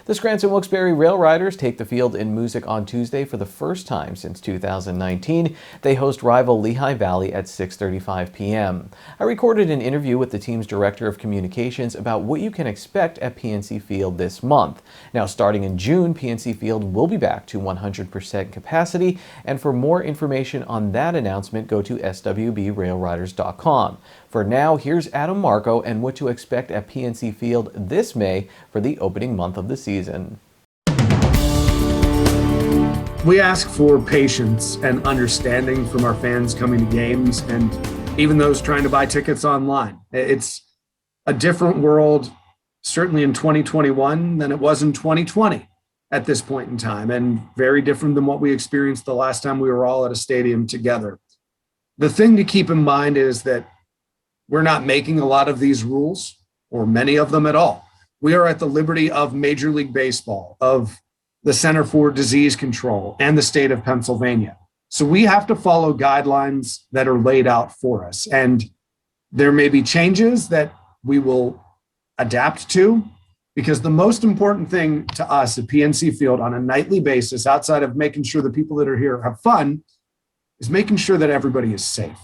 The Scranton-Wilkes-Barre RailRiders take the field in Music on Tuesday for the first time since 2019. They host rival Lehigh Valley at 6:35 p.m. I recorded an interview with the team's director of communications about what you can expect at PNC Field this month. Now, starting in June, PNC Field will be back to 100% capacity, and for more information on that announcement, go to swbrailriders.com. For now, here's Adam Marco and what to expect at PNC Field this May for the opening month of the season. We ask for patience and understanding from our fans coming to games and even those trying to buy tickets online. It's a different world, certainly in 2021, than it was in 2020 at this point in time, and very different than what we experienced the last time we were all at a stadium together. The thing to keep in mind is that we're not making a lot of these rules, or many of them at all. We are at the liberty of Major League Baseball, of the Center for Disease Control, and the state of Pennsylvania. So we have to follow guidelines that are laid out for us. And there may be changes that we will adapt to, because the most important thing to us at PNC Field on a nightly basis, outside of making sure the people that are here have fun, is making sure that everybody is safe.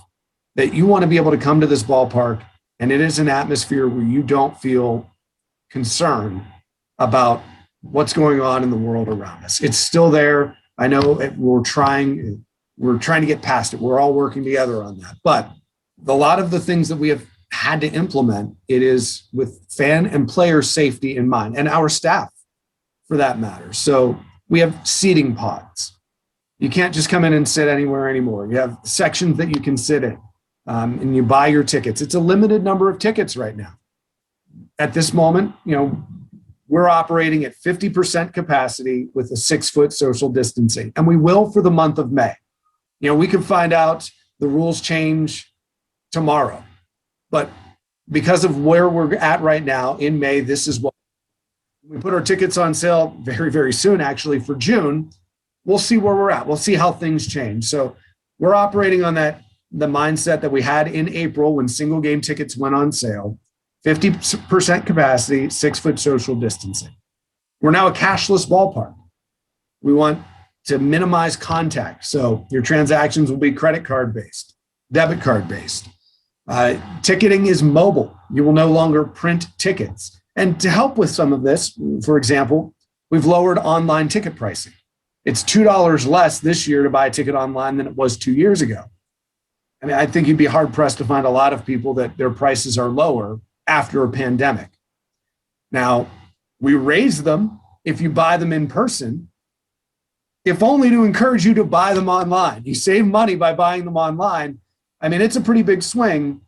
That you want to be able to come to this ballpark and it is an atmosphere where you don't feel concerned about what's going on in the world around us. It's still there. I know we're trying to get past it. We're all working together on that. But a lot of the things that we have had to implement, it is with fan and player safety in mind, and our staff for that matter. So we have seating pods. You can't just come in and sit anywhere anymore. You have sections that you can sit in. And you buy your tickets. It's a limited number of tickets right now. At this moment, we're operating at 50% capacity with a 6-foot social distancing, and we will for the month of May. We can find out the rules change tomorrow, but because of where we're at right now in May, this is what we put our tickets on sale very, very soon, actually, for June. We'll see where we're at. We'll see how things change. So we're operating on the mindset that we had in April when single game tickets went on sale, 50% capacity, 6-foot social distancing. We're now a cashless ballpark. We want to minimize contact. So your transactions will be credit card based, debit card based. Ticketing is mobile. You will no longer print tickets. And to help with some of this, for example, we've lowered online ticket pricing. It's $2 less this year to buy a ticket online than it was 2 years ago. I think you'd be hard pressed to find a lot of people that their prices are lower after a pandemic. Now, we raise them if you buy them in person, if only to encourage you to buy them online. You save money by buying them online. It's a pretty big swing,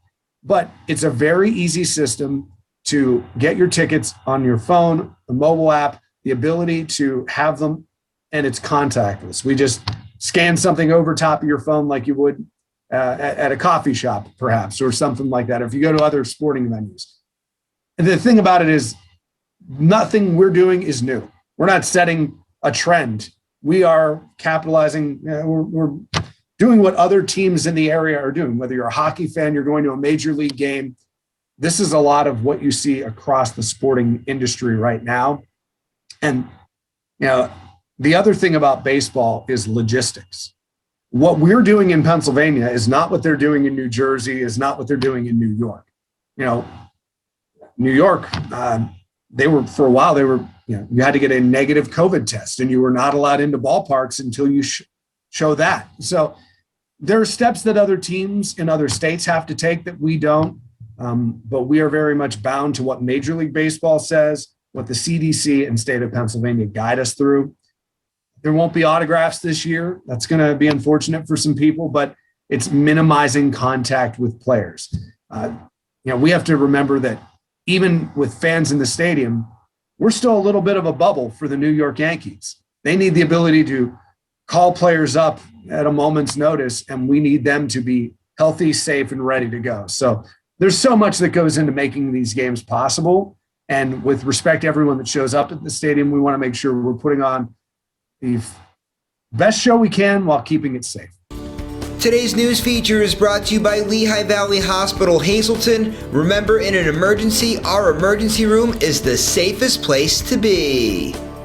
but it's a very easy system to get your tickets on your phone, the mobile app, the ability to have them, and it's contactless. We just scan something over top of your phone like you would at a coffee shop, perhaps, or something like that, or if you go to other sporting venues. And the thing about it is, nothing we're doing is new. We're not setting a trend. We are capitalizing, we're doing what other teams in the area are doing. Whether you're a hockey fan, you're going to a major league game, this is a lot of what you see across the sporting industry right now. And the other thing about baseball is logistics. What we're doing in Pennsylvania is not what they're doing in New Jersey, is not what they're doing in New York. New York, for a while, you had to get a negative COVID test and you were not allowed into ballparks until you show that. So there are steps that other teams in other states have to take that we don't, but we are very much bound to what Major League Baseball says, what the CDC and state of Pennsylvania guide us through. There won't be autographs this year. That's going to be unfortunate for some people, but it's minimizing contact with players. We have to remember that even with fans in the stadium, we're still a little bit of a bubble for the New York Yankees. They need the ability to call players up at a moment's notice, and we need them to be healthy, safe, and ready to go. So there's so much that goes into making these games possible. And with respect to everyone that shows up at the stadium, we want to make sure we're putting on the best show we can while keeping it safe. Today's news feature is brought to you by Lehigh Valley Hospital, Hazleton. Remember, in an emergency, our emergency room is the safest place to be.